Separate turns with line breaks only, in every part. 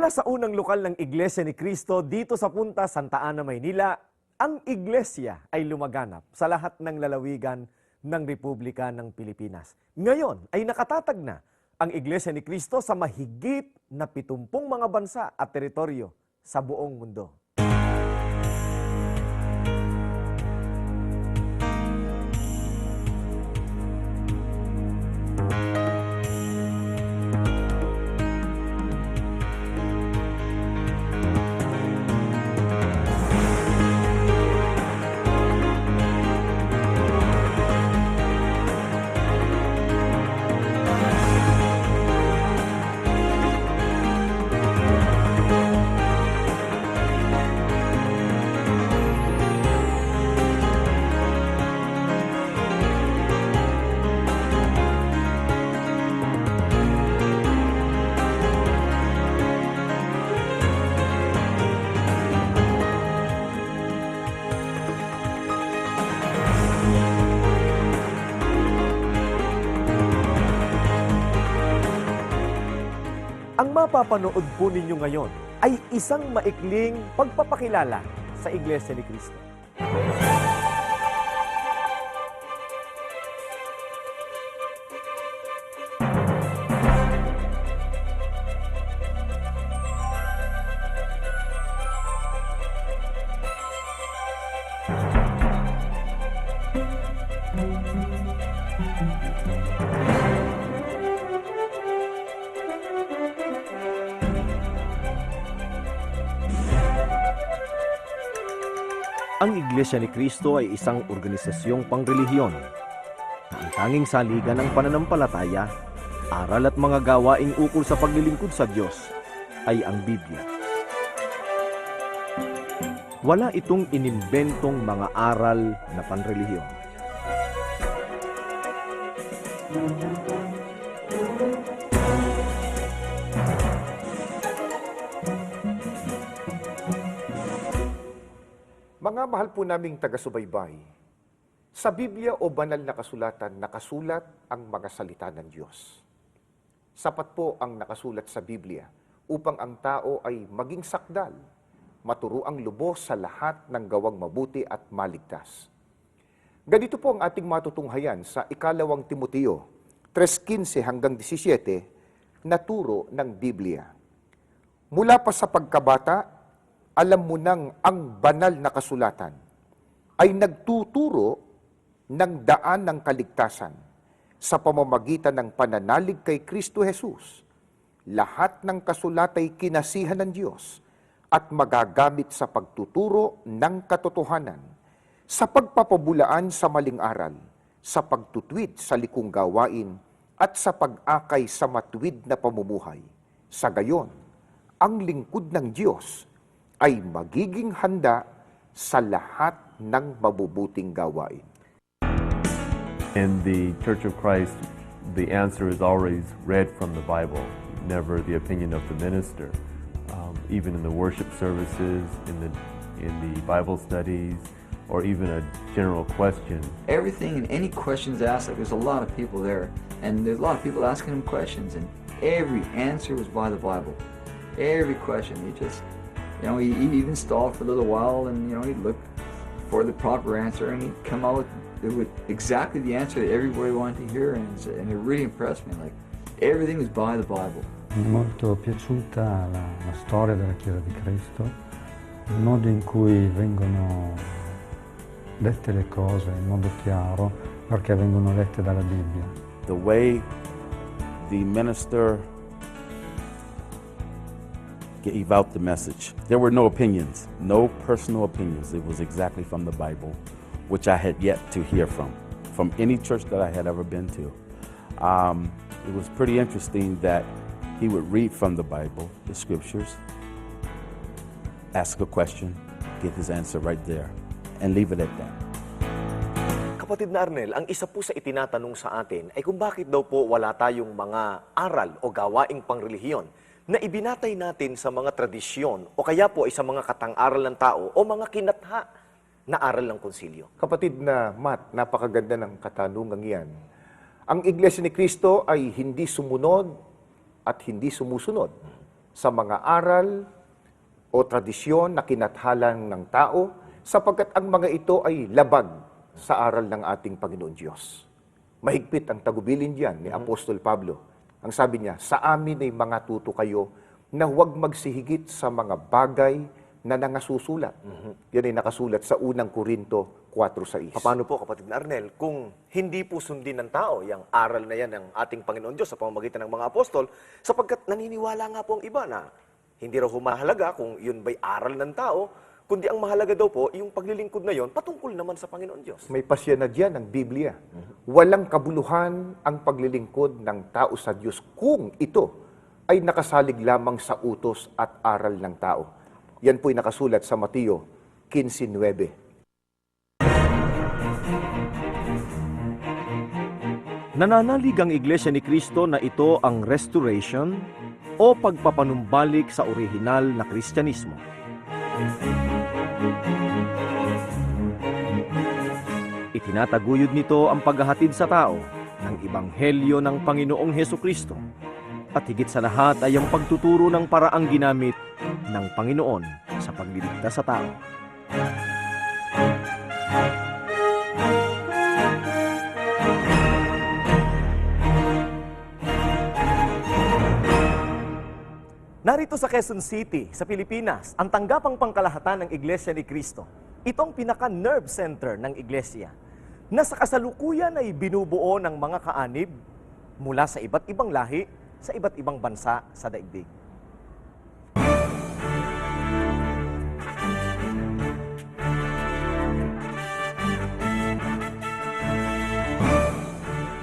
Mula sa unang lokal ng Iglesia ni Cristo dito sa Punta Santa Ana, Maynila, ang Iglesia ay lumaganap sa lahat ng lalawigan ng Republika ng Pilipinas. Ngayon ay nakatatag na ang Iglesia ni Cristo sa mahigit na 70 mga bansa at teritoryo sa buong mundo. Ang mapapanood po ninyo ngayon ay isang maikling pagpapakilala sa Iglesia ni Cristo. Ang Iglesia ni Cristo ay isang organisasyong pangrelihiyon na ang tanging saligan ng pananampalataya, aral at mga gawaing ukol sa paglilingkod sa Diyos ay ang Biblia. Wala itong inimbentong mga aral na panrelihiyon.
Mga mahal po naming taga-subaybay, sa Biblia o banal na kasulatan, nakasulat ang mga salita ng Diyos. Sapat po ang nakasulat sa Biblia upang ang tao ay maging sakdal, maturuang lubos sa lahat ng gawang mabuti at maligtas. Ganito po ang ating matutunghayan sa ikalawang Timoteo 3:15 hanggang 17 na turo ng Biblia. Mula pa sa pagkabata, alam mo nang ang banal na kasulatan ay nagtuturo ng daan ng kaligtasan sa pamamagitan ng pananalig kay Kristo Jesus. Lahat ng kasulat ay kinasihan ng Diyos at magagamit sa pagtuturo ng katotohanan, sa pagpapabulaan sa maling aral, sa pagtutwid sa likong gawain, at sa pag-akay sa matuwid na pamumuhay. Sa gayon, ang lingkod ng Diyos ay magiging handa sa lahat ng mabubuting gawain.
In the Church of Christ, the answer is always read from the Bible, never the opinion of the minister. Even in the worship services, in the Bible studies, or even a general question.
Everything and any questions asked, like there's a lot of people there, and there's a lot of people asking him questions, and every answer was by the Bible. Every question, he just, he even stalled for a little while, and he'd look for the proper answer, and he'd come out with exactly the answer that everybody wanted to hear, and it really impressed me. Like everything is by the Bible.
Mi è molto piaciuta la storia della Chiesa di Cristo, il modo in cui vengono dette le cose in modo chiaro, perché vengono lette dalla Bibbia.
The way the minister gave out the message. There were no opinions, no personal opinions. It was exactly from the Bible, which I had yet to hear from any church that I had ever been to. It was pretty interesting that he would read from the Bible, the scriptures, ask a question, get his answer right there, and leave it at that.
Kapatid na Arnel, ang isa po sa itinatanong sa atin ay kung bakit daw po wala tayong mga aral o gawaing pangrelihiyon na ibinatay natin sa mga tradisyon o kaya po ay sa mga katang-aral ng tao o mga kinatha na aral ng konsilyo.
Kapatid na Matt, napakaganda ng katanungang yan. Ang Iglesia ni Cristo ay hindi sumunod at hindi sumusunod sa mga aral o tradisyon na kinathalan ng tao, sapagkat ang mga ito ay labag sa aral ng ating Panginoon Diyos. Mahigpit ang tagubilin diyan ni Apostol Pablo. Ang sabi niya, sa amin ay mga tuto kayo na huwag magsihigit sa mga bagay na nangasusulat. Yan ay nakasulat sa unang Korinto 4:6.
Paano po, kapatid na Arnel, kung hindi po sundin ng tao yung aral na yan ng ating Panginoon Diyos sa pamamagitan ng mga apostol, sapagkat naniniwala nga po ang iba na hindi raw humahalaga kung yun ba'y aral ng tao, kundi ang mahalaga daw po, yung paglilingkod na yon patungkol naman sa Panginoon Diyos.
May pasya na diyan ang Biblia. Walang kabuluhan ang paglilingkod ng tao sa Diyos kung ito ay nakasalig lamang sa utos at aral ng tao. Yan po'y nakasulat sa Mateo 15:9.
Nananalig ang Iglesia ni Cristo na ito ang restoration o pagpapanumbalik sa orihinal na Kristyanismo. Itinataguyod nito ang paghahatid sa tao ng Ebanghelyo ng Panginoong Hesukristo at higit sa lahat ay ang pagtuturo ng paraang ginamit ng Panginoon sa pagliligtas sa tao. Narito sa Quezon City, sa Pilipinas, ang tanggapang pangkalahatan ng Iglesia ni Cristo. Itong pinaka-nerve center ng Iglesia na sa kasalukuyan ay binubuo ng mga kaanib mula sa iba't ibang lahi, sa iba't ibang bansa sa daigdig.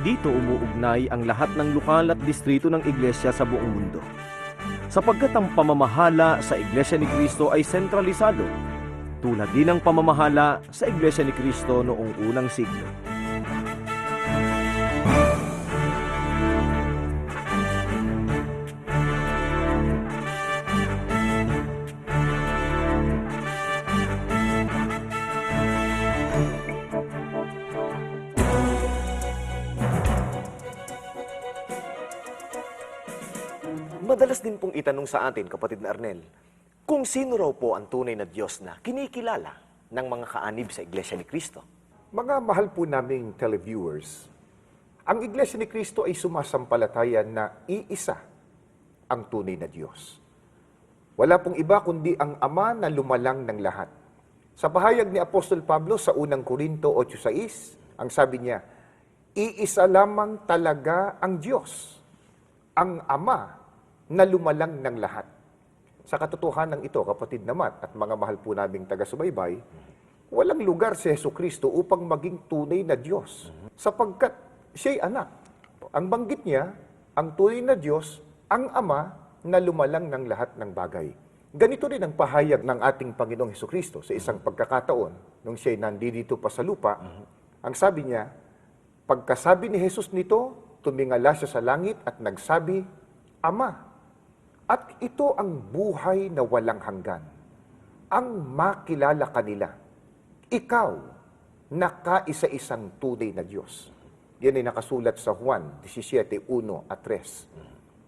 Dito umuugnay ang lahat ng lokal at distrito ng Iglesia sa buong mundo. Sapagkat ang pamamahala sa Iglesia ni Cristo ay sentralisado, tulad din ang pamamahala sa Iglesia ni Cristo noong unang siglo. Madalas din pong itanong sa atin, kapatid na Arnel, kung sino raw po ang tunay na Diyos na kinikilala ng mga kaanib sa Iglesia ni Cristo.
Mga mahal po naming televiewers, ang Iglesia ni Cristo ay sumasampalataya na iisa ang tunay na Diyos. Wala pong iba kundi ang Ama na lumalang ng lahat. Sa pahayag ni Apostol Pablo sa unang Korinto 8:6, ang sabi niya, iisa lamang talaga ang Diyos, ang Ama na lumalang ng lahat. Sa katotohanan ito, kapatid naman at mga mahal po naming taga-subaybay, walang lugar si Jesucristo upang maging tunay na Diyos. Sapagkat siya'y anak. Ang banggit niya, ang tunay na Diyos, ang Ama na lumalang ng lahat ng bagay. Ganito rin ang pahayag ng ating Panginoong Jesucristo sa isang pagkakataon nung siya'y nandito pa sa lupa. Ang sabi niya, pagkasabi ni Jesus nito, tumingala siya sa langit at nagsabi, Ama, at ito ang buhay na walang hanggan, ang makilala kanila, ikaw na kaisa-isang tunay na Diyos. Yan ay nakasulat sa Juan 17:1 at 3.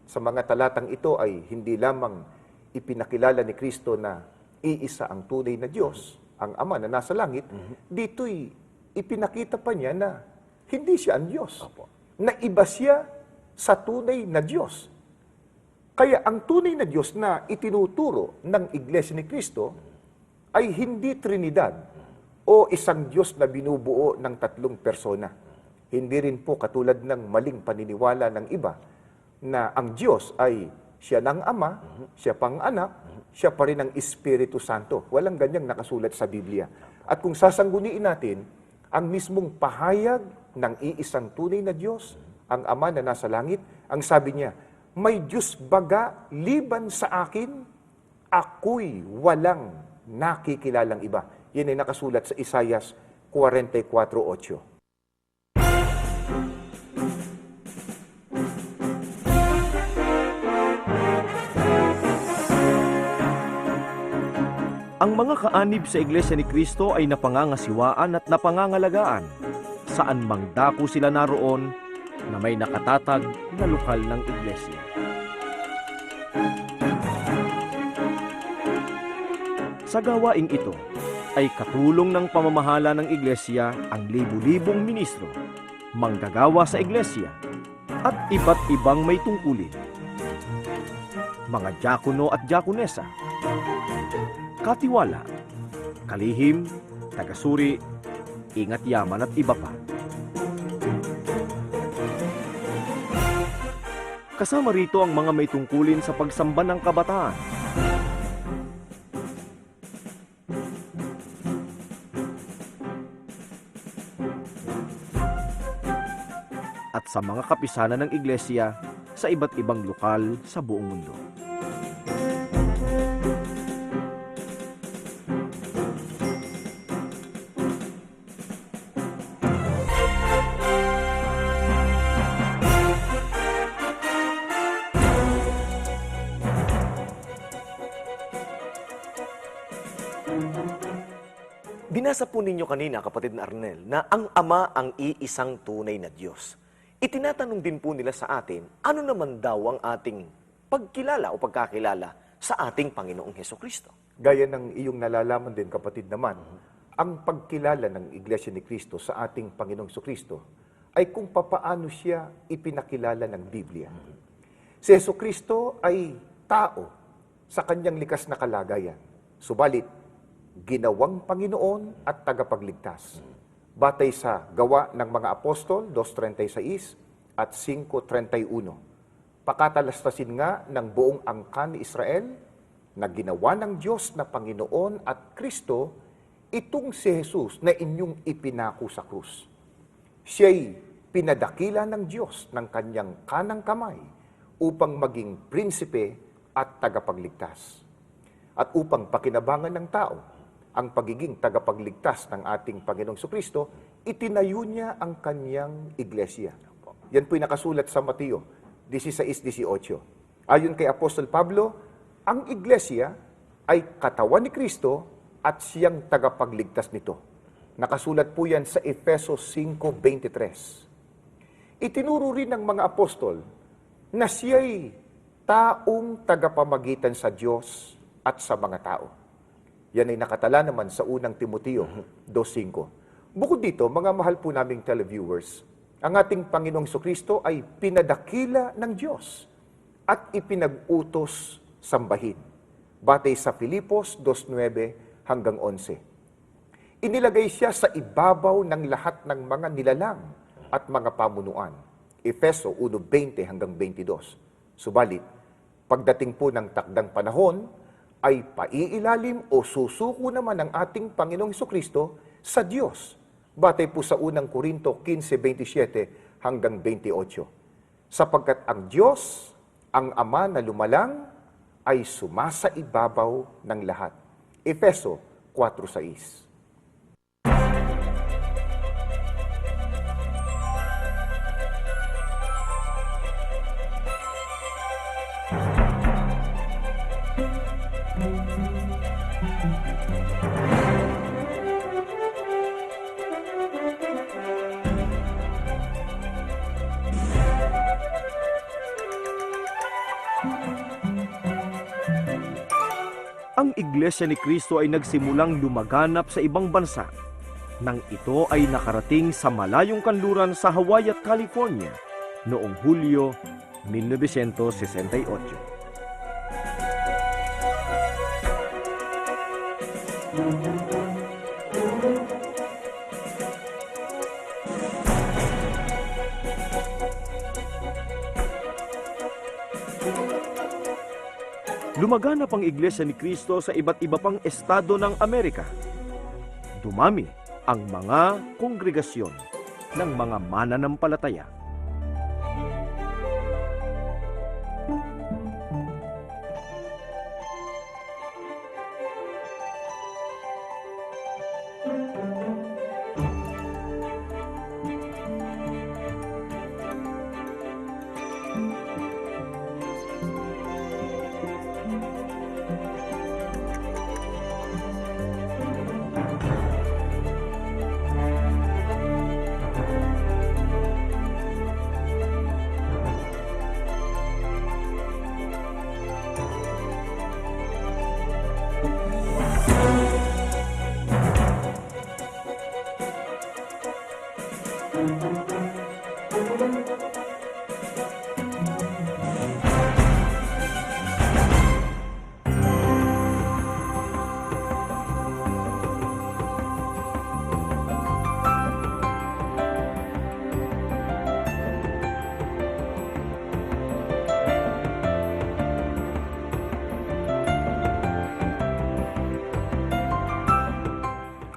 Sa mga talatang ito ay hindi lamang ipinakilala ni Kristo na iisa ang tunay na Diyos, ang Ama na nasa langit, dito'y ipinakita pa niya na hindi siya ang Diyos, na iba siya sa tunay na Diyos. Kaya ang tunay na Diyos na itinuturo ng Iglesia ni Cristo ay hindi Trinidad o isang Diyos na binubuo ng tatlong persona. Hindi rin po katulad ng maling paniniwala ng iba na ang Diyos ay siya ng Ama, siya pang Anak, siya pa rin ang Espiritu Santo. Walang ganyang nakasulat sa Biblia. At kung sasangguniin natin, ang mismong pahayag ng iisang tunay na Diyos, ang Ama na nasa langit, ang sabi niya, may Diyos baga liban sa akin, ako'y walang nakikilalang iba. Yan ay nakasulat sa Isaias 44:8.
Ang mga kaanib sa Iglesia ni Cristo ay napangangasiwaan at napangangalagaan. Saan mang dako sila naroon na may nakatatag na lokal ng Iglesia. Sa gawaing ito ay katulong ng pamamahala ng iglesia ang libu-libong ministro, manggagawa sa iglesia, at iba't ibang may tungkulin. Mga diakono at diakonesa, katiwala, kalihim, tagasuri, ingat yaman at iba pa. Kasama rito ang mga may tungkulin sa pagsamba ng kabataan. At sa mga kapisanan ng iglesia sa iba't ibang lokal sa buong mundo.
Binasa po ninyo kanina, kapatid na Arnel, na ang Ama ang iisang tunay na Diyos. Itinatanong din po nila sa atin, ano naman daw ang ating pagkilala o pagkakilala sa ating Panginoong Hesukristo?
Gaya ng iyong nalalaman din, kapatid naman, ang pagkilala ng Iglesia ni Cristo sa ating Panginoong Kristo ay kung papaano siya ipinakilala ng Biblia. Si Hesukristo ay tao sa kanyang likas na kalagayan. Subalit, ginawang Panginoon at tagapagligtas. Batay sa Gawa ng mga Apostol 2:36 at 5:31. Pakatalastasin nga ng buong angkan ni Israel na ginawa ng Diyos na Panginoon at Kristo itong si Jesus na inyong ipinako sa krus. Siya'y pinadakila ng Diyos ng kanyang kanang kamay upang maging prinsipe at tagapagligtas. At upang pakinabangan ng tao ang pagiging tagapagligtas ng ating Panginoong Kristo, itinayo niya ang kanyang iglesia. Yan po'y nakasulat sa Mateo 16:18. Ayon kay Apostol Pablo, ang iglesia ay katawan ni Kristo at siyang tagapagligtas nito. Nakasulat po yan sa Efesos 5:23. Itinuro rin ng mga apostol na siya'y taong tagapamagitan sa Diyos at sa mga tao. Yan ay nakatala naman sa unang Timoteo 2:5. Bukod dito, mga mahal po naming televiewers, ang ating Panginoong Kristo ay pinadakila ng Diyos at ipinag-utos sambahin. Batay sa Filipos 2:9 hanggang 11. Inilagay siya sa ibabaw ng lahat ng mga nilalang at mga pamunuan. Efeso 1:20 hanggang 22. Subalit, pagdating po ng takdang panahon, ay paiilalim o susuko naman ng ating Panginoong Kristo sa Diyos. Batay po sa unang Korinto 15:27 hanggang 28. Sapagkat ang Diyos, ang Ama na lumalang, ay sumasaibabaw ng lahat. Efeso 4:6.
Ang Iglesia ni Cristo ay nagsimulang lumaganap sa ibang bansa nang ito ay nakarating sa malayong kanluran sa Hawaii at California noong Hulyo 1968. Lumaganap ang Iglesia ni Cristo sa iba't iba pang estado ng Amerika. Dumami ang mga kongregasyon ng mga mananampalataya.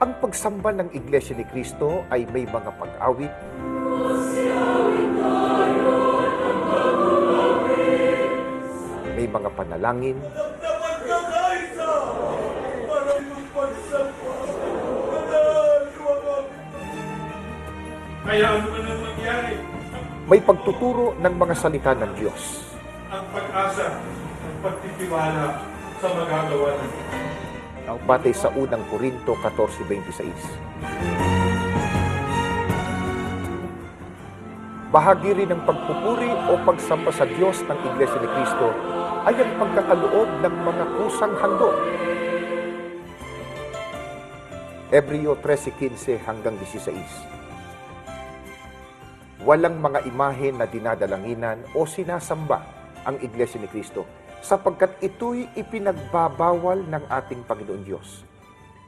Ang pagsamba ng Iglesia ni Cristo ay may mga pag-awit, may mga panalangin,
Kaya ano man ang mangyari,
may pagtuturo ng mga salita ng Diyos.
ang pag-asa at pagtitiwala sa magagawa ng Diyos.
Batay sa unang Korinto 14:26. Bahagi rin ng pagpupuri o pagsamba sa Diyos ng Iglesia ni Cristo ay ang pagkakaloob ng mga kusang handog. Hebreo 13:15 hanggang 16. Walang mga imahe na dinadalanginan o sinasamba ang Iglesia ni Cristo sapagkat ito'y ipinagbabawal ng ating Panginoon Diyos.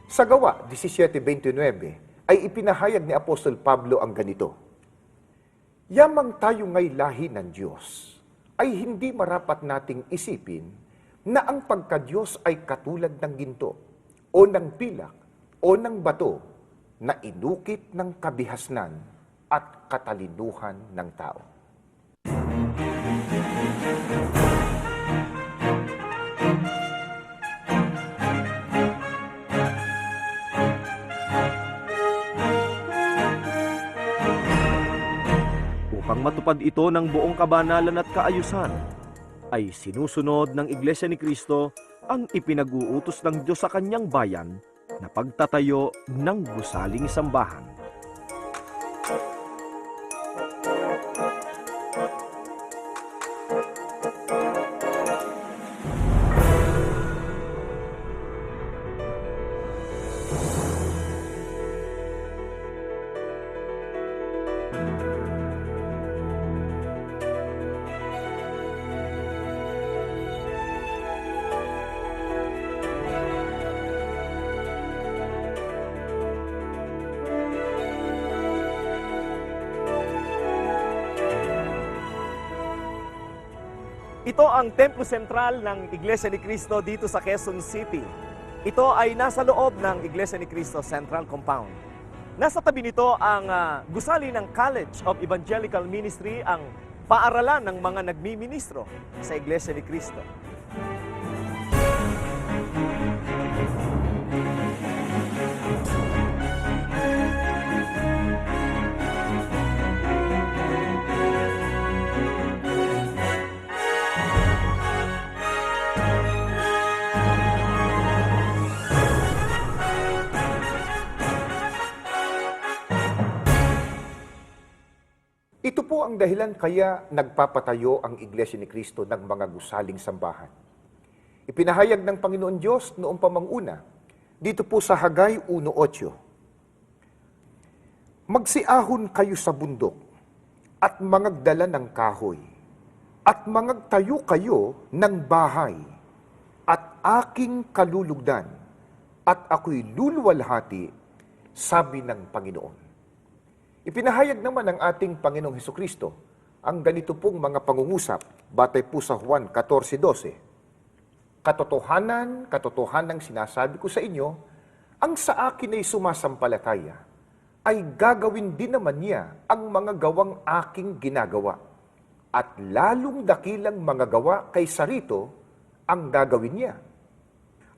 Sa Gawa 17:29 ay ipinahayag ni Apostol Pablo ang ganito, "Yamang tayo nga'y lahi ng Diyos, ay hindi marapat nating isipin na ang pagka-Diyos ay katulad ng ginto, o ng pilak, o ng bato na inukit ng kabihasnan at katalinuhan ng tao."
Upang matupad ito ng buong kabanalan at kaayusan, ay sinusunod ng Iglesia ni Cristo ang ipinag-uutos ng Diyos sa kanyang bayan na pagtatayo ng gusaling sambahan. Ito ang templo sentral ng Iglesia ni Cristo dito sa Quezon City. Ito ay nasa loob ng Iglesia ni Cristo Central Compound. Nasa tabi nito ang gusali ng College of Evangelical Ministry, ang paaralan ng mga nagmiministro sa Iglesia ni Cristo.
Ito po ang dahilan kaya nagpapatayo ang Iglesia ni Cristo ng mga gusaling sambahan. Ipinahayag ng Panginoon Diyos noong pamanguna, dito po sa Hagay 1:8. "Magsiahon kayo sa bundok, at mangagdala ng kahoy, at mangagtayo kayo ng bahay, at aking kalulugdan, at ako'y luluwalhati, sabi ng Panginoon." Ipinahayag naman ng ating Panginoong Hesukristo ang ganito pong mga pangungusap batay po sa Juan 14:12. "Katotohanan, katotohanang sinasabi ko sa inyo, ang sa akin ay sumasampalataya, ay gagawin din naman niya ang mga gawang aking ginagawa, at lalong dakilang mga gawa kaysa rito ang gagawin niya."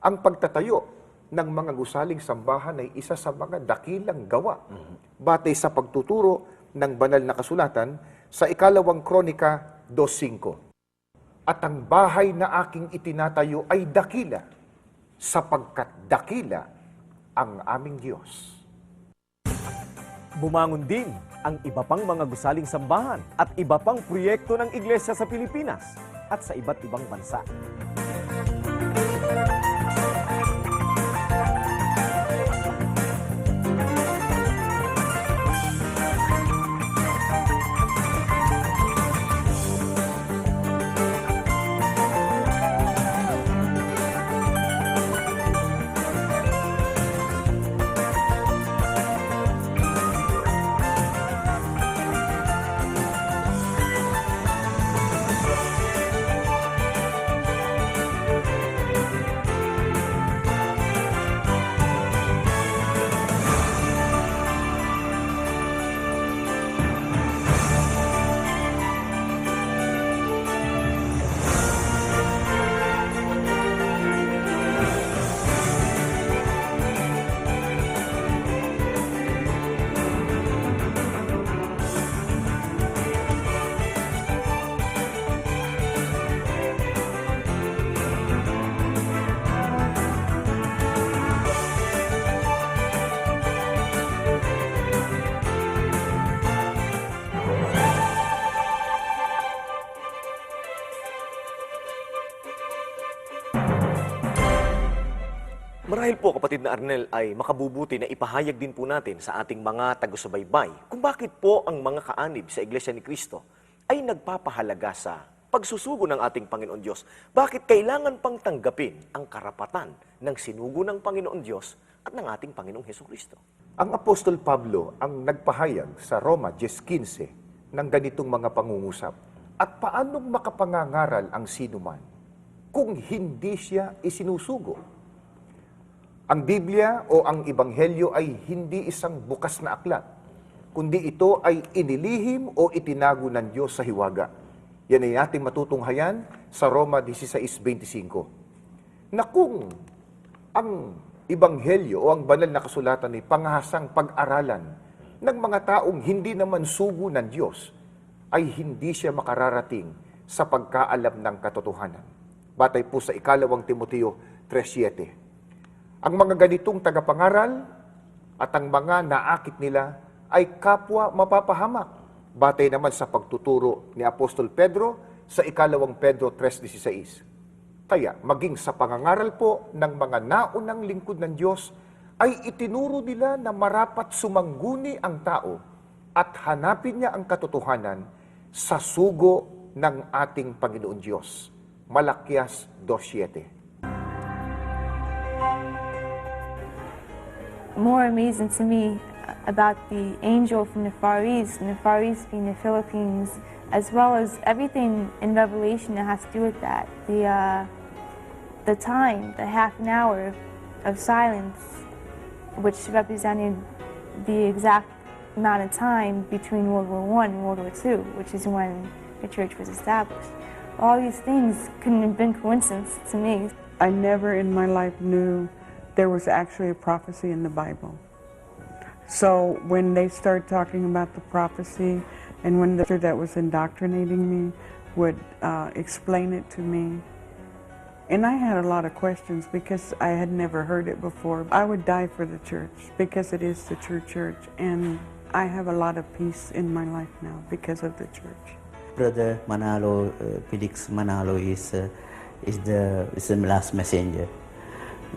Ang pagtatayo ng mga gusaling sambahan ay isa sa mga dakilang gawa batay sa pagtuturo ng banal na kasulatan sa 2 Kronika 2:5. "At ang bahay na aking itinatayo ay dakila, sapagkat dakila ang aming Diyos."
Bumangon din ang iba pang mga gusaling sambahan at iba pang proyekto ng Iglesia sa Pilipinas at sa iba't ibang bansa.
Marahil po, kapatid na Arnel, ay makabubuti na ipahayag din po natin sa ating mga taga-subaybay kung bakit po ang mga kaanib sa Iglesia ni Cristo ay nagpapahalaga sa pagsusugo ng ating Panginoon Diyos. Bakit kailangan pang tanggapin ang karapatan ng sinugo ng Panginoon Diyos at ng ating Panginoong Hesukristo?
Ang Apostol Pablo ang nagpahayag sa Roma 10:15 ng ganitong mga pangungusap. At paanong makapangangaral ang sinuman kung hindi siya isinusugo? Ang Biblia o ang Ebanghelyo ay hindi isang bukas na aklat, kundi ito ay inilihim o itinago ng Diyos sa hiwaga. Yan ay ating matutunghayan sa Roma 16:25. Na kung ang Ebanghelyo o ang banal na kasulatan ay pangahasang pag-aralan ng mga taong hindi naman sugo ng Diyos, ay hindi siya makararating sa pagkaalam ng katotohanan. Batay po sa 2 Timoteo 3:7. Ang mga ganitong tagapangaral at ang mga naakit nila ay kapwa mapapahamak. Batay naman sa pagtuturo ni Apostol Pedro sa 2 Pedro 3:16. Kaya maging sa pangangaral po ng mga naunang lingkod ng Diyos, ay itinuro nila na marapat sumangguni ang tao at hanapin niya ang katotohanan sa sugo ng ating Panginoon Diyos. Malakyas 2:7.
More amazing to me about the angel from the Far East, and the Far East being the Philippines, as well as everything in Revelation that has to do with that. The time, the half an hour of silence, which represented the exact amount of time between World War I and World War II, which is when the church was established. All these things couldn't have been coincidence to me.
I never in my life knew there was actually a prophecy in the Bible. So when they started talking about the prophecy, and when the teacher that was indoctrinating me would explain it to me, and I had a lot of questions because I had never heard it before. I would die for the church because it is the true church, and I have a lot of peace in my life now because of the church.
Brother Manalo, Felix Manalo is the last messenger.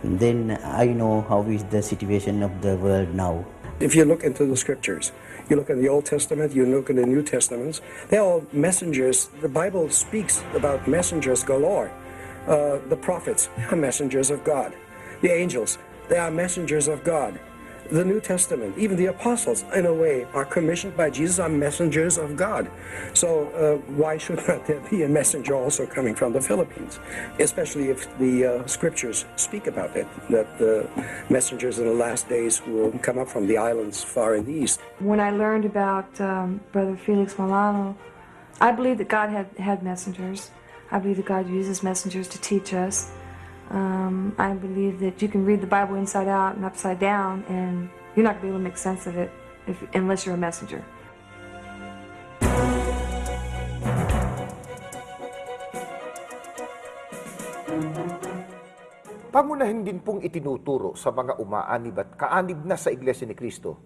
And then I know how is the situation of the world now.
If you look into the scriptures, you look in the Old Testament, you look in the New Testaments, they're all messengers. The Bible speaks about messengers galore. The prophets are messengers of God. The angels, they are messengers of God. The New Testament, even the apostles, in a way, are commissioned by Jesus, are messengers of God. So why should not there be a messenger also coming from the Philippines? Especially if the scriptures speak about it, that the messengers in the last days will come up from the islands far in the east.
When I learned about Brother Felix Malano, I believe that God had messengers. I believe that God uses messengers to teach us. I believe that you can read the Bible inside out and upside down, and you're not going to be able to make sense of it unless you're a messenger.
Pangunahin din pong itinuturo sa mga umaanib at kaanib na sa Iglesia ni Cristo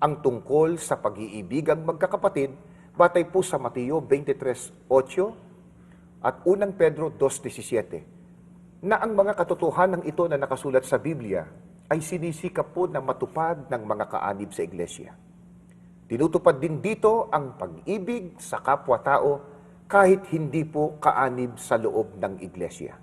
ang tungkol sa pag-iibigang magkakapatid batay po sa Mateo 23:8 at 1 Pedro 2:17. Na ang mga katotohanan ito na nakasulat sa Biblia ay sinisikap po na matupad ng mga kaanib sa Iglesia. Tinutupad din dito ang pag-ibig sa kapwa-tao kahit hindi po kaanib sa loob ng Iglesia.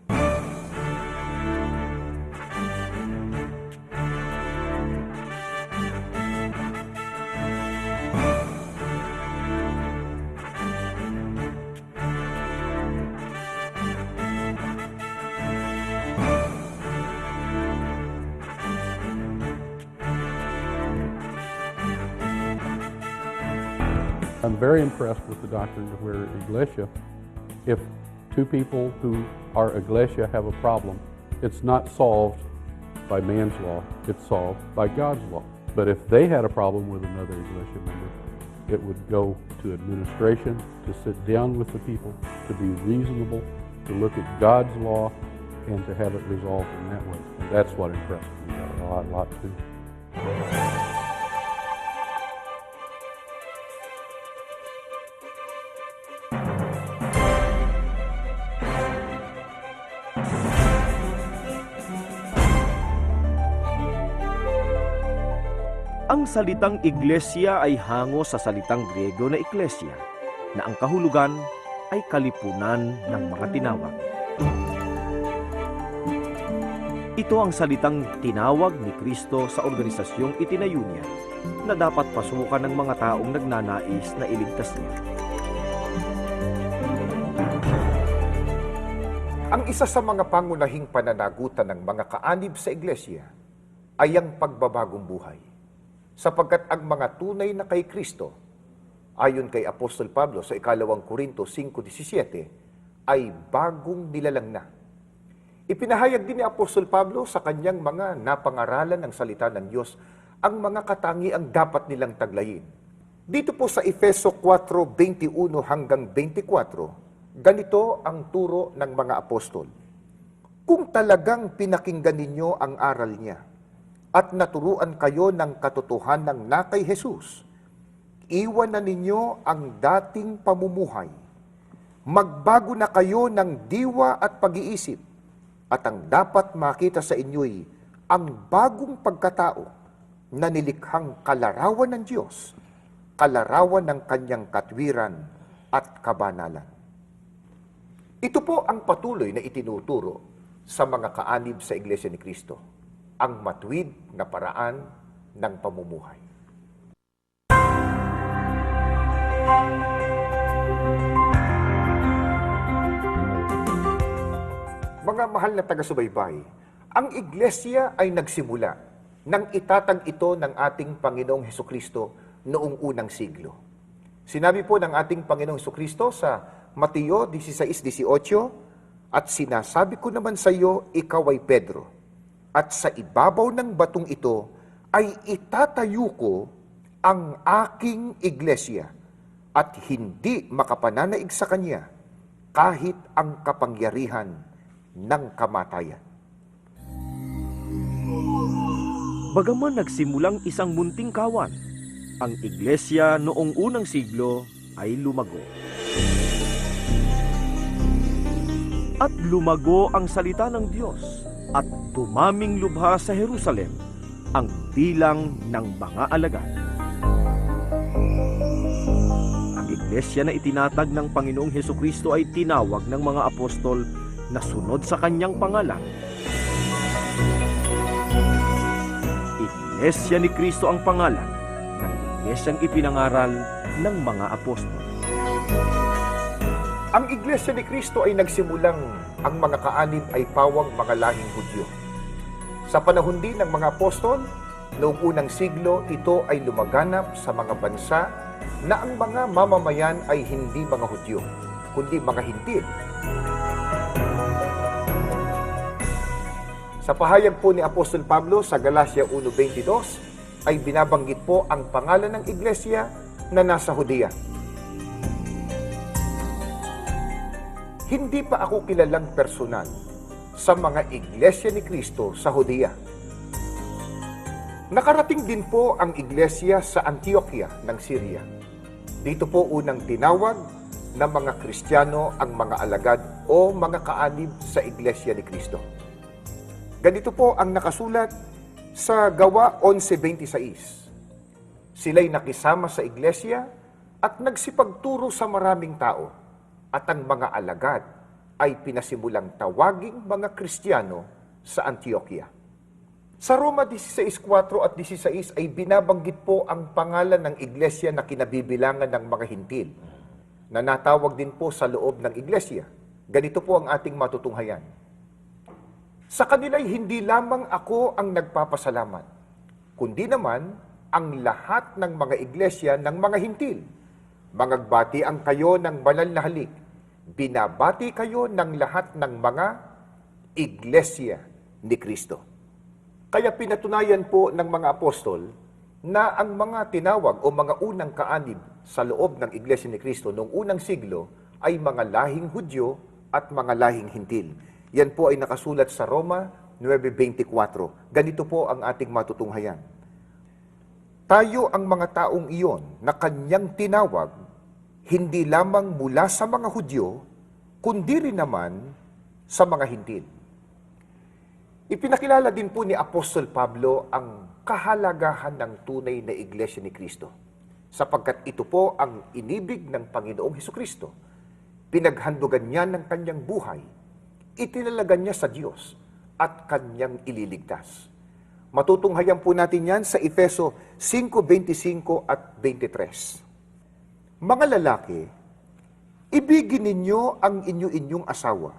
I'm very impressed with the doctrine of where Iglesia, if two people who are Iglesia have a problem, it's not solved by man's law, it's solved by God's law. But if they had a problem with another Iglesia member, it would go to administration to sit down with the people, to be reasonable, to look at God's law, and to have it resolved in that way. And that's what impressed me a lot too.
Ang salitang iglesia ay hango sa salitang Griego na ekklesia, na ang kahulugan ay kalipunan ng mga tinawag. Ito ang salitang tinawag ni Kristo sa organisasyong itinayo niya na dapat pasukan ng mga taong nagnanais na iligtas niya.
Ang isa sa mga pangunahing pananagutan ng mga kaanib sa iglesia ay ang pagbabagong buhay. Sapagkat ang mga tunay na kay Kristo, ayon kay Apostol Pablo sa 2 Korinto 5:17, ay bagong nilalang na. Ipinahayag din ni Apostol Pablo sa kanyang mga napangaralan ng salita ng Diyos ang mga katangiang dapat nilang taglayin. Dito po sa Efeso 4:21 hanggang 24, ganito ang turo ng mga apostol. Kung talagang pinakinggan ninyo ang aral niya at naturuan kayo ng katotohanan na kay Jesus, iwan na ninyo ang dating pamumuhay. Magbago na kayo ng diwa at pag-iisip, at ang dapat makita sa inyo'y ang bagong pagkatao na nilikhang kalarawan ng Diyos, kalarawan ng kanyang katwiran at kabanalan. Ito po ang patuloy na itinuturo sa mga kaanib sa Iglesia ni Cristo, ang matuwid na paraan ng pamumuhay. Mga mahal na taga-subaybay, ang Iglesia ay nagsimula nang itatag ito ng ating Panginoong Hesukristo noong unang siglo. Sinabi po ng ating Panginoong Hesukristo sa Mateo 16:18, at sinasabi ko naman sa iyo, ikaw ay Pedro, at sa ibabaw ng batong ito ay itatayo ko ang aking iglesia, at hindi makapananaig sa kanya kahit ang kapangyarihan ng kamatayan.
Bagaman nagsimulang isang munting kawan, ang iglesia noong unang siglo ay lumago. At lumago ang salita ng Diyos at tumaming lubha sa Jerusalem ang bilang ng mga alagad. Ang iglesia na itinatag ng Panginoong Hesukristo ay tinawag ng mga apostol na sunod sa kanyang pangalan. Iglesia ni Kristo ang pangalan ng iglesyang ipinangaral ng mga apostol.
Ang Iglesia ni Kristo ay nagsimulang ang mga kaanib ay pawang mga lahing Hudyo. Sa panahon din ng mga apostol, noong unang siglo, ito ay lumaganap sa mga bansa na ang mga mamamayan ay hindi mga Hudyo, kundi mga Hintil. Sa pahayag po ni Apostol Pablo sa Galacia 1:22, ay binabanggit po ang pangalan ng iglesia na nasa Judea. Hindi pa ako kilalang personal sa mga iglesia ni Kristo sa Judea. Nakarating din po ang iglesia sa Antioquia ng Syria. Dito po unang tinawag ng mga Kristiyano ang mga alagad o mga kaanib sa iglesia ni Kristo. Ganito po ang nakasulat sa Gawa 11:26. Sila'y nakisama sa iglesia at nagsipagturo sa maraming tao, at ang mga alagad ay pinasimulang tawaging mga Kristiyano sa Antioquia. Sa Roma 16:4 at 16 ay binabanggit po ang pangalan ng iglesia na kinabibilangan ng mga Hintil, na natawag din po sa loob ng iglesia. Ganito po ang ating matutunghayan. Sa kanila'y hindi lamang ako ang nagpapasalamat, kundi naman ang lahat ng mga iglesia ng mga Hintil. Mangagbati ang kayo ng banal na halik. Binabati kayo ng lahat ng mga iglesia ni Kristo. Kaya pinatunayan po ng mga apostol na ang mga tinawag o mga unang kaanib sa loob ng iglesia ni Kristo noong unang siglo ay mga lahing Hudyo at mga lahing Hintil. Yan po ay nakasulat sa Roma 9:24. Ganito po ang ating matutunghayan. Tayo ang mga taong iyon na kanyang tinawag, hindi lamang mula sa mga Hudyo, kundi rin naman sa mga Hintil. Ipinakilala din po ni Apostol Pablo ang kahalagahan ng tunay na Iglesia ni Kristo, sapagkat ito po ang inibig ng Panginoong Hesukristo. Pinaghandugan niya ng kanyang buhay, itinalagan niya sa Diyos, at kanyang ililigtas. Matutunghayan po natin yan sa Efeso 5:25 at 23. Mga lalaki, ibigin ninyo ang inyong asawa,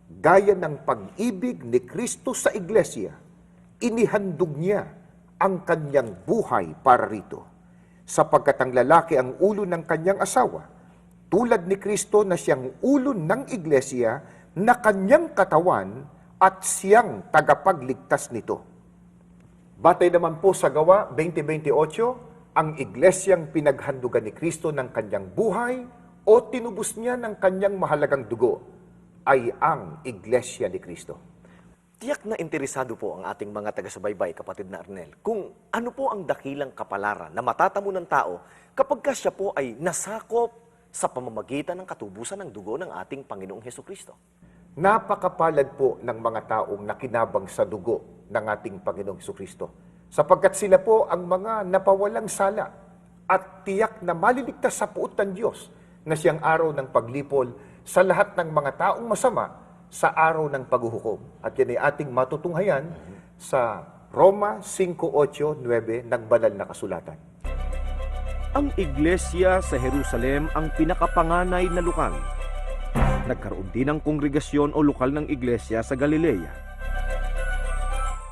gaya ng pag-ibig ni Kristo sa Iglesia. Inihandog niya ang kanyang buhay para rito, sapagkat ang lalaki ang ulo ng kanyang asawa, tulad ni Kristo na siyang ulo ng Iglesia na kanyang katawan at siyang tagapagligtas nito. Batay naman po sa Gawa 20:28, ang Iglesyang pinaghandugan ni Kristo ng kanyang buhay o tinubos niya ng kanyang mahalagang dugo ay ang Iglesia ni Kristo.
Tiyak na interesado po ang ating mga taga-subaybay, kapatid na Arnel, kung ano po ang dakilang kapalaran na matatamo ng tao kapag ka siya po ay nasakop sa pamamagitan ng katubusan ng dugo ng ating Panginoong Hesukristo.
Napakapalad po ng mga taong nakinabang sa dugo ng ating Panginoong Hesukristo, sapagkat sila po ang mga napawalang sala at tiyak na maliligtas sa puot ng Diyos na siyang araw ng paglipol sa lahat ng mga taong masama sa araw ng paghuhukom. At yan ay ating matutunghayan sa Roma 5:8-9 ng banal na kasulatan.
Ang iglesia sa Jerusalem ang pinakapanganay na lokal. Nagkaroon din ng kongregasyon o lokal ng iglesia sa Galilea,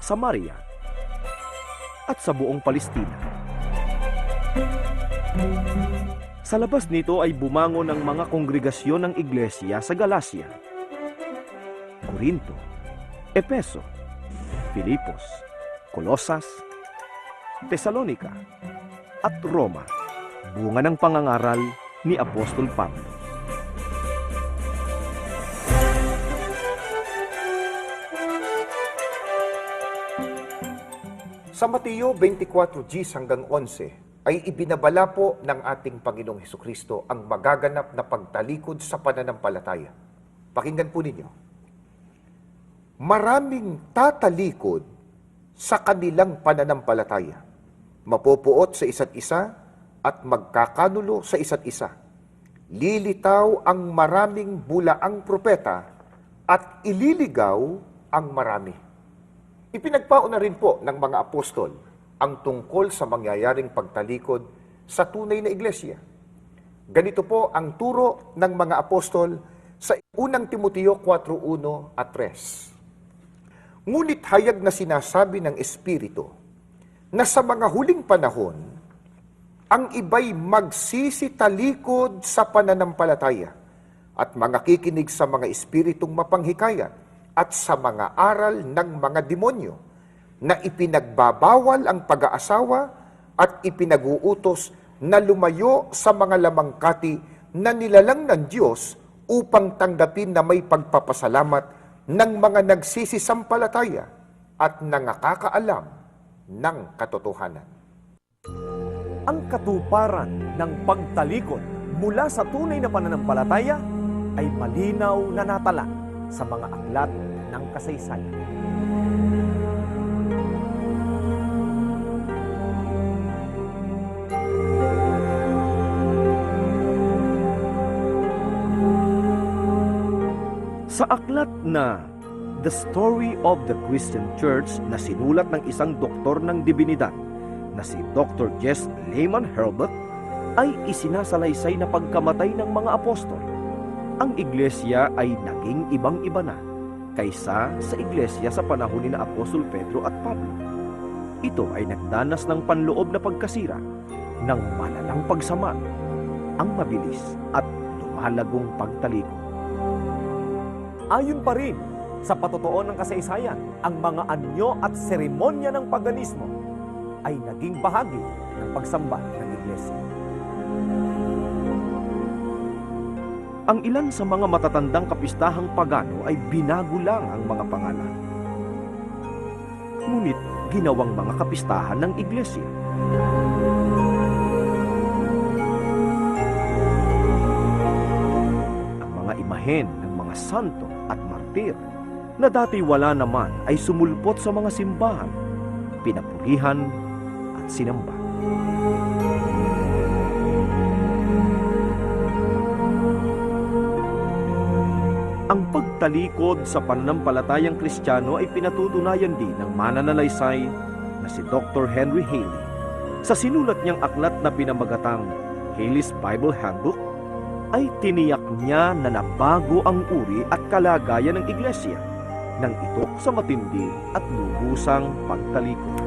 Samaria, at sa buong Palestina. Sa labas nito ay bumangon ang mga kongregasyon ng iglesia sa Galacia, Corinto, Epeso, Filipos, Colosas, Tesalonica, at Roma, bunga ng pangangaral ni Apostol Pablo.
Sa Mateo 24:10 hanggang 11 ay ibinabala po ng ating Panginoong Hesukristo ang magaganap na pagtalikod sa pananampalataya. Pakinggan po ninyo. Maraming tatalikod sa kanilang pananampalataya, mapupuot sa isa't isa at magkakanulo sa isa't isa. Lilitaw ang maraming bulaang propeta at ililigaw ang marami. Ipinagpao na rin po ng mga apostol ang tungkol sa mangyayaring pagtalikod sa tunay na iglesia. Ganito po ang turo ng mga apostol sa 1 Timoteo 4:1 at 3. Ngunit hayag na sinasabi ng Espiritu na sa mga huling panahon, ang iba'y magsisitalikod sa pananampalataya at mga kikinig sa mga espiritong mapanghikayat at sa mga aral ng mga demonyo, na ipinagbabawal ang pag-aasawa at ipinag-uutos na lumayo sa mga lamangkati na nilalang ng Diyos upang tanggapin na may pagpapasalamat ng mga nagsisisampalataya at nangakakaalam ng katotohanan.
Ang katuparan ng pagtalikod mula sa tunay na pananampalataya ay malinaw na natala sa mga aklat ng kasaysayan. Sa aklat na The Story of the Christian Church na sinulat ng isang doktor ng divinidad na si Dr. Jess Lehman Herbert, ay isinasalaysay na pagkamatay ng mga apostol, ang iglesia ay naging ibang-iba na kaysa sa iglesia sa panahon ni Apostol Pedro at Pablo. Ito ay nagdanas ng panloob na pagkasira, ng malalang pagsama, ang mabilis at lumalagong pagtalikod. Ayon pa rin sa patotoo ng kasaysayan, ang mga anyo at seremonya ng paganismo ay naging bahagi ng pagsamba ng iglesia. Ang ilan sa mga matatandang kapistahang pagano ay binago lang ang mga pangalan, ngunit ginawang mga kapistahan ng iglesia. Ang mga imahen ng mga santo at martir na dati wala naman ay sumulpot sa mga simbahan, pinapulihan at sinamba. Ang pagtalikod sa pananampalatayang Kristiyano ay pinatutunayan din ng mananalaysay na si Dr. Henry Haley sa sinulat niyang aklat na pinamagatang Haley's Bible Handbook. Ay tiniyak niya na nabago ang uri at kalagayan ng iglesia nang itok sa matindi at lubusang pagtalikod.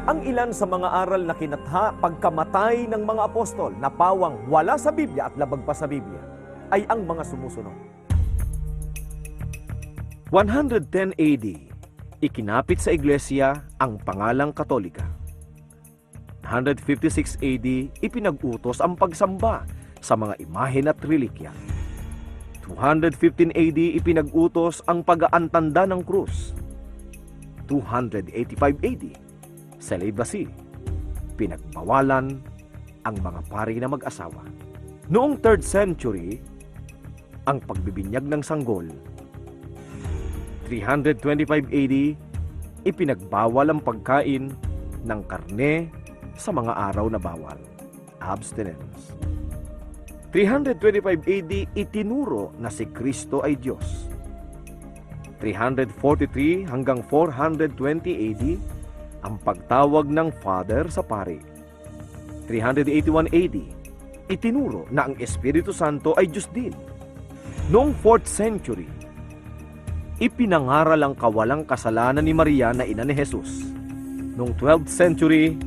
Ang ilan sa mga aral na kinatha pagkamatay ng mga apostol na pawang wala sa Biblia at labag pa sa Biblia ay ang mga sumusunod. 110 AD, ikinapit sa iglesia ang pangalang Katolika. 156 AD, ipinag-utos ang pagsamba sa mga imahen at relikya. 215 AD, ipinag-utos ang pag-aantanda ng krus. 285 AD, celibacy, pinagbawalan ang mga pari na mag-asawa. Noong 3rd century, ang pagbibinyag ng sanggol. 325 AD, ipinagbawal ang pagkain ng karne sa mga araw na bawal, abstinence. 325 AD, itinuro na si Kristo ay Diyos. 343 hanggang 420 AD, ang pagtawag ng Father sa pari. 381 AD, itinuro na ang Espiritu Santo ay Diyos din. Noong 4th century, ipinangaral ang kawalang kasalanan ni Maria na ina ni Jesus. Noong 12th century,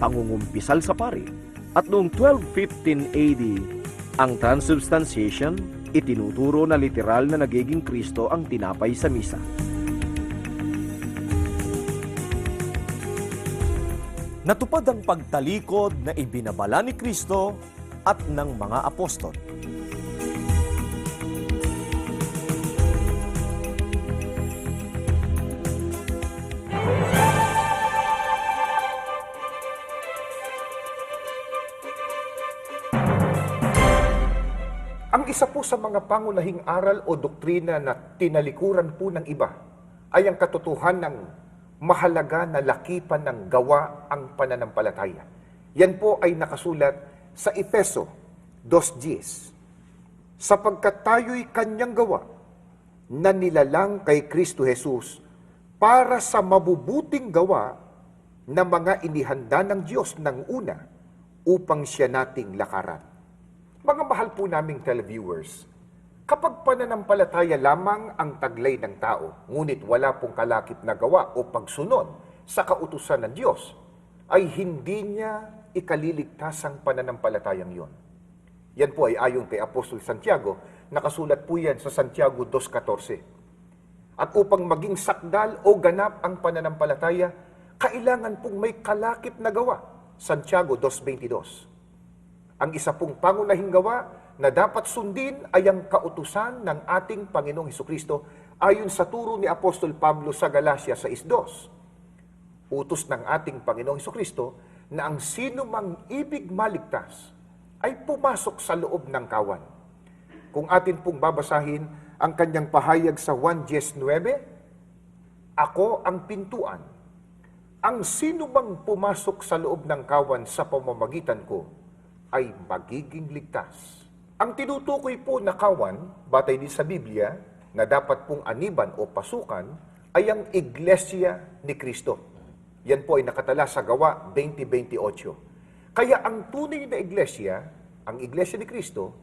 pangungumpisal sa pari. At noong 1215 AD, ang transubstantiation, itinuturo na literal na nagiging Kristo ang tinapay sa misa. Natupad ang pagtalikod na ibinabala ni Kristo at ng mga apostol.
Ang isa po sa mga pangunahing aral o doktrina na tinalikuran po ng iba ay ang katotohanan ng mahalaga na lakipan ng gawa ang pananampalataya. Yan po ay nakasulat sa Efeso 2:10. Sapagkat tayo'y kanyang gawa na nilalang kay Kristo Jesus para sa mabubuting gawa na mga inihanda ng Diyos ng una upang siya nating lakaran. Mga mahal po naming televiewers, kapag pananampalataya lamang ang taglay ng tao, ngunit wala pong kalakip na gawa o pagsunod sa kautusan ng Diyos, ay hindi niya ikaliligtas ang pananampalatayang yon. Yan po ay ayon kay Apostol Santiago, nakasulat po yan sa Santiago 2:14. At upang maging sakdal o ganap ang pananampalataya, kailangan pong may kalakip na gawa, Santiago 2:22. Ang isa pong pangunahing gawa na dapat sundin ay ang kautusan ng ating Panginoong Hesukristo ayon sa turo ni Apostol Pablo sa Galacia 6:2. Utos ng ating Panginoong Hesukristo na ang sino mang ibig maligtas ay pumasok sa loob ng kawan. Kung atin pong babasahin ang kanyang pahayag sa 1:9, ako ang pintuan. Ang sino mang pumasok sa loob ng kawan sa pamamagitan ko ay magiging ligtas. Ang tinutukoy po na kawan, batay din sa Biblia, na dapat pong aniban o pasukan, ay ang Iglesia ni Kristo. Yan po ay nakatala sa Gawa 20:28. Kaya ang tunay na Iglesia, ang Iglesia ni Kristo,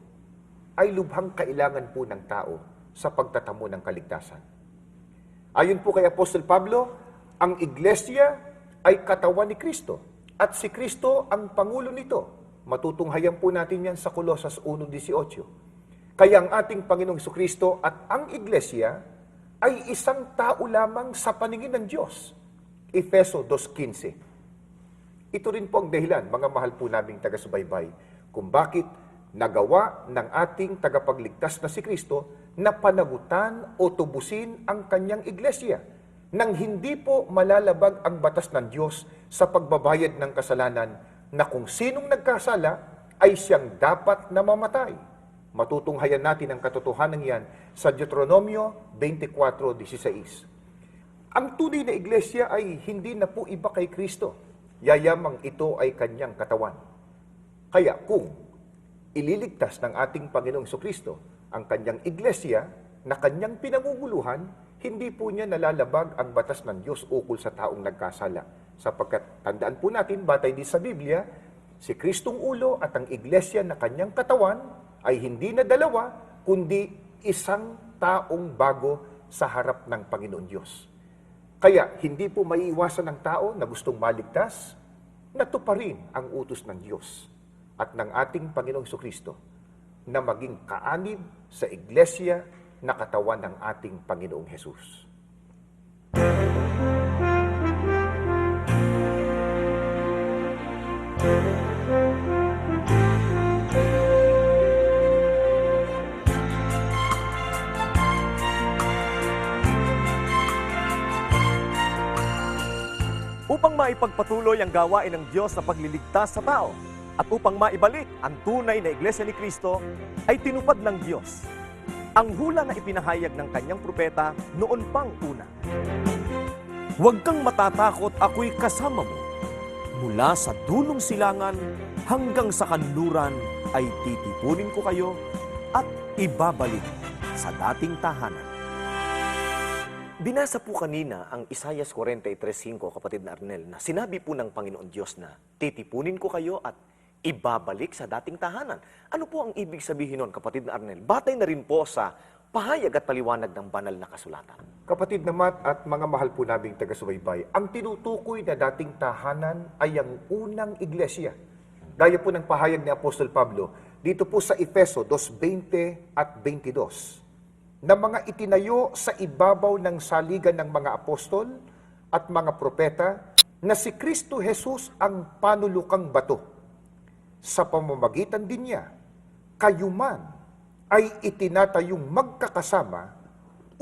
ay lubhang kailangan po ng tao sa pagtatamo ng kaligtasan. Ayon po kay Apostol Pablo, ang Iglesia ay katawan ni Kristo at si Kristo ang pangulo nito. Matutunghayan po natin yan sa Colosas 1:18. Kaya ang ating Panginoong Jesucristo at ang Iglesia ay isang tao lamang sa paningin ng Diyos. Efeso 2:15. Ito rin po ang dahilan, mga mahal po naming taga-subaybay, kung bakit nagawa ng ating tagapagligtas na si Kristo na panagutan o tubusin ang kanyang iglesia nang hindi po malalabag ang batas ng Diyos sa pagbabayad ng kasalanan na kung sinong nagkasala ay siyang dapat na mamatay. Matutunghayan natin ang katotohanan yan sa Deuteronomio 24:16. Ang tunay na iglesia ay hindi na po iba kay Kristo. Yayamang ito ay kanyang katawan. Kaya kung ililigtas ng ating Panginoong Jesucristo ang kanyang iglesia na kanyang pinanguguluhan, hindi po niya nalalabag ang batas ng Diyos ukol sa taong nagkasala. Sapagkat tandaan po natin, batay din sa Biblia, si Kristong ulo at ang iglesia na kanyang katawan ay hindi na dalawa, kundi isang taong bago sa harap ng Panginoon Diyos. Kaya hindi po maiiwasan ng tao na gustong maligtas na tuparin ang utos ng Diyos at ng ating Panginoong Jesucristo na maging kaanib sa iglesia na katawan ng ating Panginoong Hesus.
Upang maipagpatuloy ang gawain ng Diyos sa pagliligtas sa tao at upang maibalik ang tunay na Iglesia ni Kristo, ay tinupad ng Diyos ang hula na ipinahayag ng kanyang propeta noon pang una. Huwag kang matatakot, ako'y kasama mo. Mula sa dulong silangan hanggang sa kanluran ay titipunin ko kayo at ibabalik sa dating tahanan.
Binasa po kanina ang Isaiah 43:5, kapatid na Arnel, na sinabi po ng Panginoon Diyos na titipunin ko kayo at ibabalik sa dating tahanan. Ano po ang ibig sabihin nun, kapatid na Arnel? Batay na rin po sa pahayag at paliwanag ng banal na kasulatan.
Kapatid na Matt at mga mahal po naming taga-subaybay, ang tinutukoy na dating tahanan ay ang unang iglesia. Gaya po ng pahayag ni Apostol Pablo, dito po sa Efeso 2:20 at 22, na mga itinayo sa ibabaw ng saligan ng mga apostol at mga propeta na si Kristo Jesus ang panulukang bato. Sa pamamagitan din niya, kayo man ay itinatayong magkakasama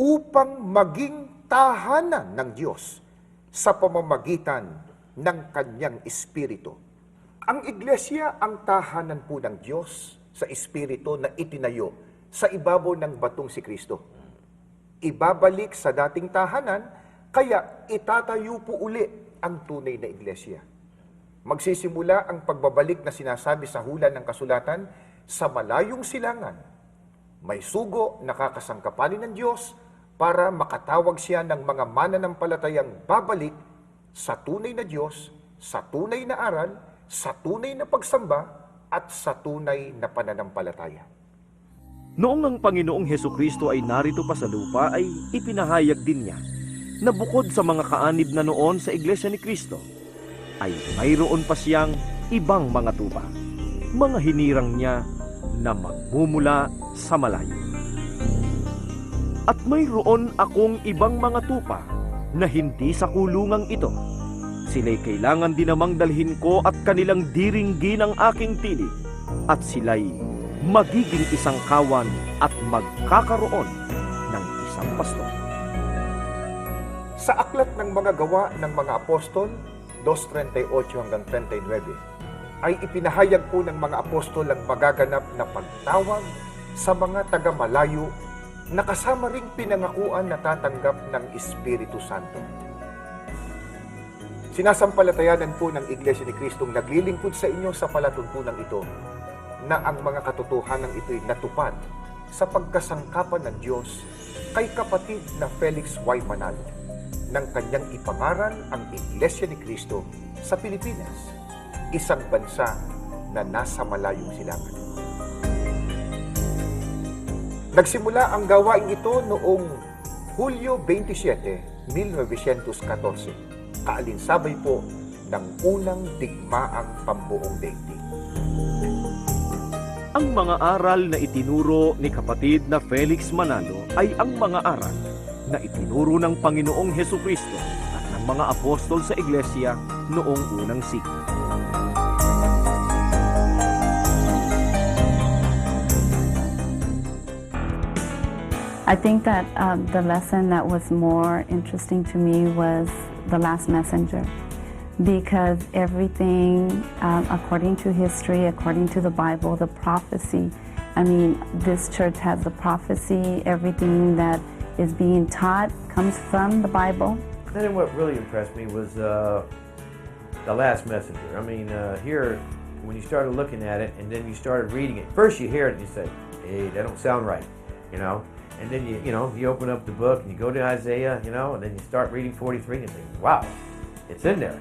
upang maging tahanan ng Diyos sa pamamagitan ng Kanyang Espiritu. Ang iglesia ang tahanan po ng Diyos sa Espiritu na itinayo sa ibabaw ng batong si Kristo. Ibabalik sa dating tahanan, kaya itatayo po uli ang tunay na iglesia. Magsisimula ang pagbabalik na sinasabi sa hula ng kasulatan sa malayong silangan. May sugo na kakasangkapanin ng Diyos para makatawag siya ng mga mananampalatayang babalik sa tunay na Diyos, sa tunay na aral, sa tunay na pagsamba, at sa tunay na pananampalataya.
Noong ang Panginoong Hesukristo ay narito pa sa lupa, ay ipinahayag din niya na bukod sa mga kaanib na noon sa Iglesia ni Kristo, ay mayroon pa siyang ibang mga tupa, mga hinirang niya na magmumula sa malayo. At mayroon akong ibang mga tupa na hindi sa kulungang ito. Sila'y kailangan din namang dalhin ko at kanilang diringgin ang aking tinig, at sila'y magiging isang kawan at magkakaroon ng isang pastor.
Sa aklat ng mga gawa ng mga apostol, 2:38 hanggang 39, ay ipinahayag po ng mga apostol ang magaganap na pagtawag sa mga taga-malayo na kasama ring pinangakuan na tatanggap ng Espiritu Santo. Sinasampalatayanan po ng Iglesia ni Kristong naglilingkod sa inyo sa palatuntunan ito na ang mga katotohanan ito'y natupad sa pagkasangkapan ng Diyos kay kapatid na Felix Y. Manalo nang kanyang ipangaral ang Iglesia ni Kristo sa Pilipinas, isang bansa na nasa malayong silangan. Nagsimula ang gawain ito noong Hulyo 27, 1914, kaalinsabay po ng unang digmaang pambuong daigdig.
Ang mga aral na itinuro ni kapatid na Felix Manalo ay ang mga aral na itinuro ng Panginoong Hesukristo at ng mga apostol sa iglesia noong unang siglo.
I think that the lesson that was more interesting to me was the last messenger, because everything, according to history, according to the Bible, the prophecy, I mean, this church has the prophecy, everything that is being taught comes from the Bible.
Then what really impressed me was the last messenger. I mean, here, when you started looking at it and then you started reading it, first you hear it and you say, hey, that don't sound right, you know? And then you open up the book and you go to Isaiah, and then you start reading 43 and you think, wow, it's in there.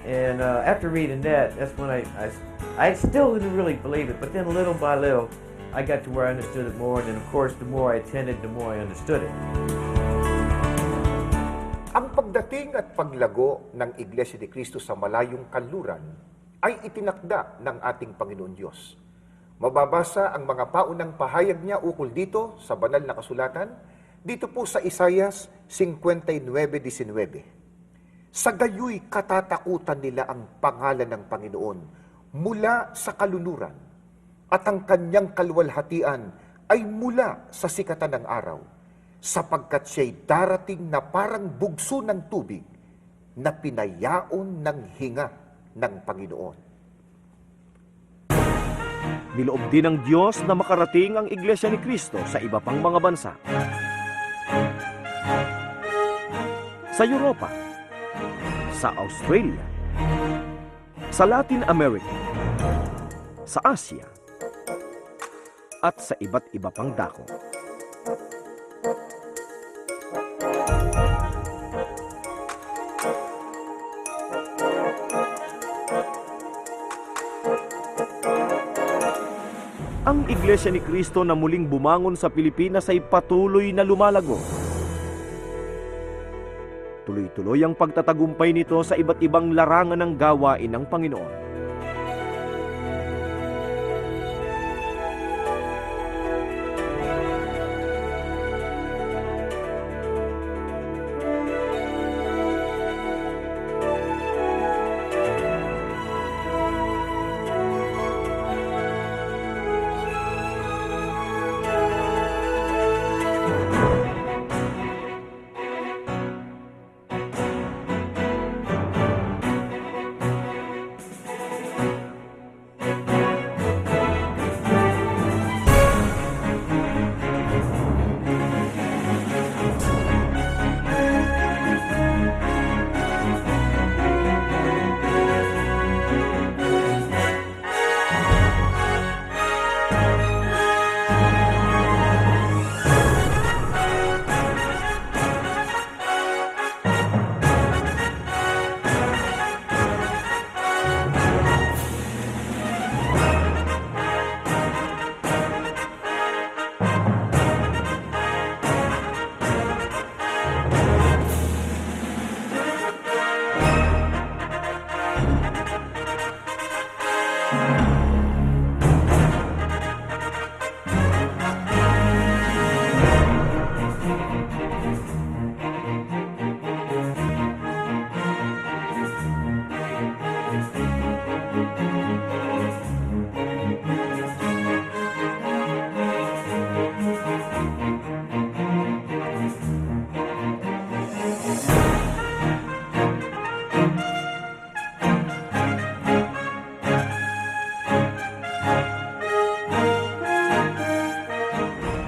And after reading that, that's when I still didn't really believe it, but then little by little, I got to where I understood it more, and then of course, the more I attended, the more I understood it.
Ang pagdating at paglago ng Iglesia ni Cristo sa malayong kanluran ay itinakda ng ating Panginoon Diyos. Mababasa ang mga paunang pahayag niya ukol dito sa banal na kasulatan, dito po sa Isaias 59:19. Sa gayoy katatakutan nila ang pangalan ng Panginoon mula sa kalunuran, at ang kanyang kaluwalhatian ay mula sa sikatan ng araw, sapagkat siya'y darating na parang bugso ng tubig na pinayaon ng hinga ng Panginoon.
Niloob din ng Diyos na makarating ang Iglesia ni Cristo sa iba pang mga bansa. Sa Europa, sa Australia, sa Latin America, sa Asia, at sa iba't iba pang dako. Ang Iglesia ni Cristo na muling bumangon sa Pilipinas ay patuloy na lumalago. Tuloy-tuloy ang pagtatagumpay nito sa iba't ibang larangan ng gawain ng Panginoon.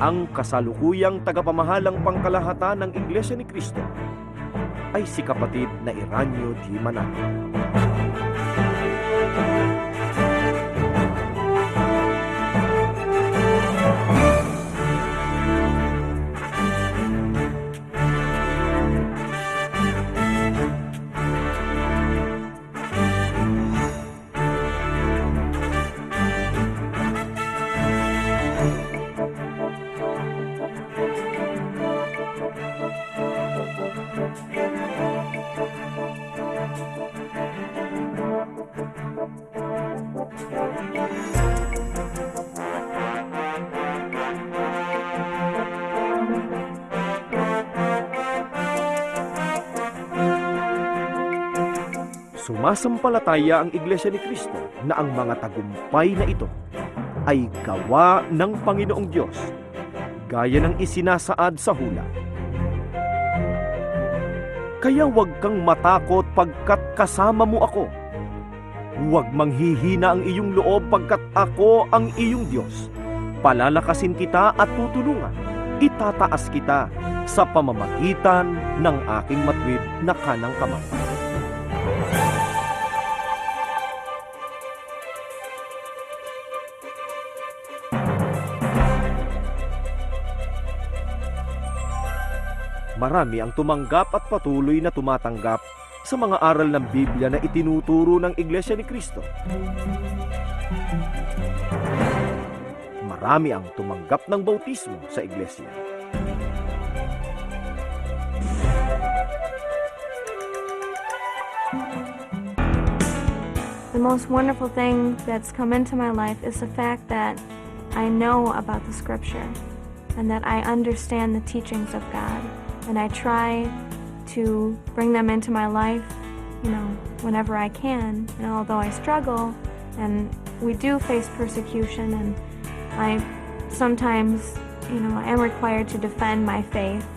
Ang kasalukuyang tagapamahalang pangkalahatan ng Iglesia ni Cristo ay si kapatid na Eranio G. Manalo. Sumasampalataya ang Iglesia ni Cristo na ang mga tagumpay na ito ay gawa ng Panginoong Diyos, gaya ng isinasaad sa hula. Kaya huwag kang matakot pagkat kasama mo ako. Huwag manghihina ang iyong loob pagkat ako ang iyong Diyos. Palalakasin kita at tutulungan. Itataas kita sa pamamagitan ng aking matuwid na kanang kamay. Marami ang tumanggap at patuloy na tumatanggap sa mga aral ng Biblia na itinuturo ng Iglesia ni Cristo. Marami ang tumanggap ng bautismo sa Iglesia.
The most wonderful thing that's come into my life is the fact that I know about the Scripture and that I understand the teachings of God. And I try to bring them into my life, whenever I can. And although I struggle, and we do face persecution, and I sometimes, I am required to defend my faith.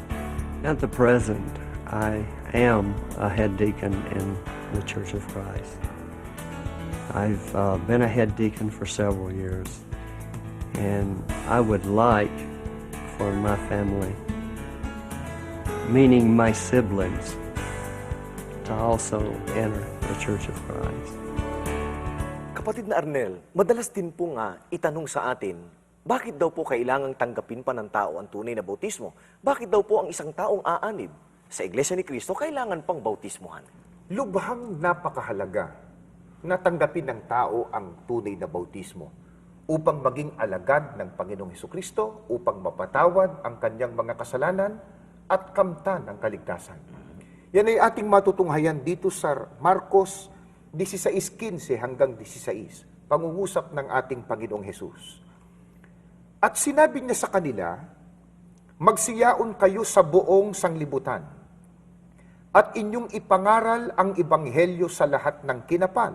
At the present, I am a head deacon in the Church of Christ. I've been a head deacon for several years, and I would like for my family, meaning my siblings, to also enter the Church of Christ.
Kapatid na Arnel, madalas din po nga itanong sa atin, bakit daw po kailangang tanggapin pa ng tao ang tunay na bautismo? Bakit daw po ang isang taong aanib sa Iglesia ni Cristo kailangan pang bautismuhan?
Lubhang napakahalaga na tanggapin ng tao ang tunay na bautismo upang maging alagad ng Panginoong Hesukristo, upang mapatawad ang kanyang mga kasalanan at kamtan ang kaligtasan. Yan ay ating matutunghayan dito sa Marcos 16:15 hanggang 16, pangungusap ng ating Panginoong Hesus. At sinabi niya sa kanila, magsiyaon kayo sa buong sanglibutan, at inyong ipangaral ang ebanghelyo sa lahat ng kinapal.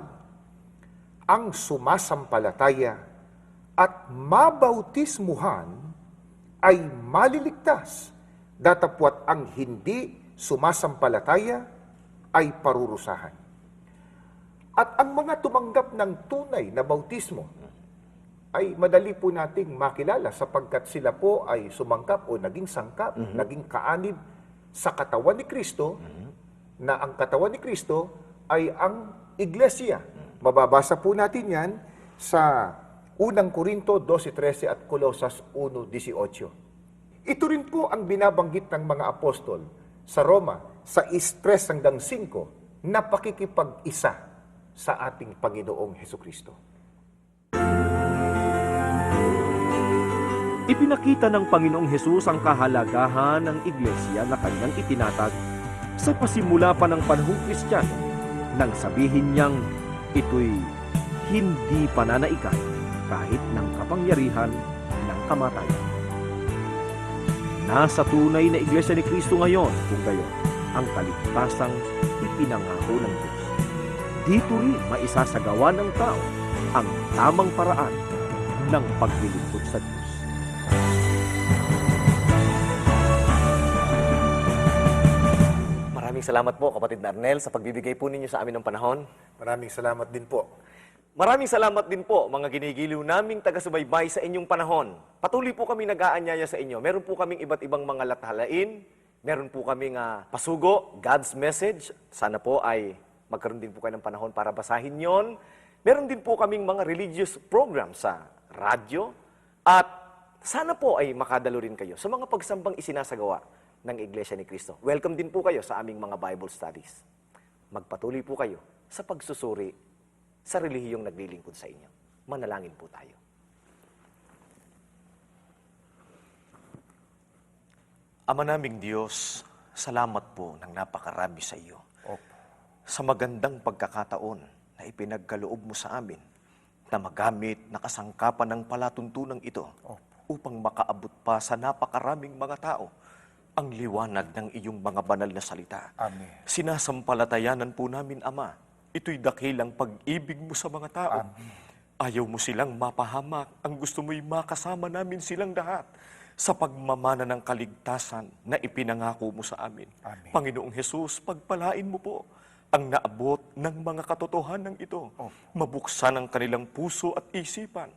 Ang sumasampalataya at mabautismuhan ay maliligtas, datapwat ang hindi sumasampalataya ay parurusahan. At ang mga tumanggap ng tunay na bautismo ay madali po nating makilala sapagkat sila po ay sumangkap o naging sangkap, naging kaanib sa katawan ni Kristo, na ang katawan ni Kristo ay ang Iglesia. Mababasa po natin yan sa 1 Corinto 12:13 at Colosas 1:18. Ito rin po ang binabanggit ng mga apostol sa Roma, sa 3 hanggang 5, na pakikipag-isa sa ating Panginoong Hesukristo.
Ipinakita ng Panginoong Hesus ang kahalagahan ng Iglesia na kanyang itinatag sa pasimula pa ng panahong Kristiyano nang sabihin niyang ito'y hindi pananaikay kahit ng kapangyarihan ng kamatayan. Nasa tunay na Iglesia ni Cristo ngayon, kung gayon, ang kaligtasang ipinangako ng Diyos. Dito rin maisasagawa ng tao ang tamang paraan ng paglilingkod sa Diyos.
Maraming salamat po, kapatid na Arnel, sa pagbibigay po ninyo sa amin ng panahon.
Maraming salamat din po.
Maraming salamat din po, mga ginigiliw naming taga-subaybay sa inyong panahon. Patuloy po kami nag-aanyaya sa inyo. Meron po kaming iba't ibang mga lathalain, meron po kaming pasugo, God's Message. Sana po ay magkaroon din po kayo ng panahon para basahin yon. Meron din po kaming mga religious program sa radyo. At sana po ay makadalo rin kayo sa mga pagsambang isinasagawa ng Iglesia ni Cristo. Welcome din po kayo sa aming mga Bible studies. Magpatuloy po kayo sa pagsusuri sa relihiyong naglilingkod sa inyo. Manalangin po tayo. Ama naming Diyos, salamat po ng napakarami sa iyo. Sa magandang pagkakataon na ipinagkaloob mo sa amin na magamit na kasangkapan ng palatuntunang ito upang makaabot pa sa napakaraming mga tao ang liwanag ng iyong mga banal na salita.
Amen.
Sinasampalatayanan po namin, Ama,
Ito'y dakilang pag-ibig mo sa mga tao. Ayaw mo silang mapahamak. Ang gusto mo'y makasama namin silang lahat sa pagmamana ng kaligtasan na ipinangako mo sa amin. Panginoong Hesus, pagpalain mo po ang naabot ng mga katotohanan ito. Mabuksan ang kanilang puso at isipan.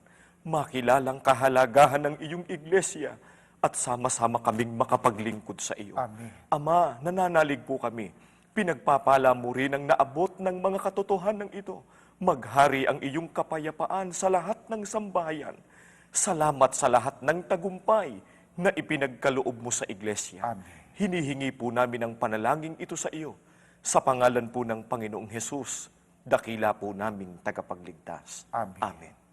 Makilalang kahalagahan ng iyong iglesia at sama-sama kaming makapaglingkod sa iyo. Ama, nananalig po kami. Pinagpapala mo rin ang naabot ng mga katotohanan ito. Maghari ang iyong kapayapaan sa lahat ng sambahayan. Salamat sa lahat ng tagumpay na ipinagkaloob mo sa iglesia. Hinihingi po namin ang panalangin ito sa iyo. Sa pangalan po ng Panginoong Hesus, dakila po naming tagapagligtas. Amen.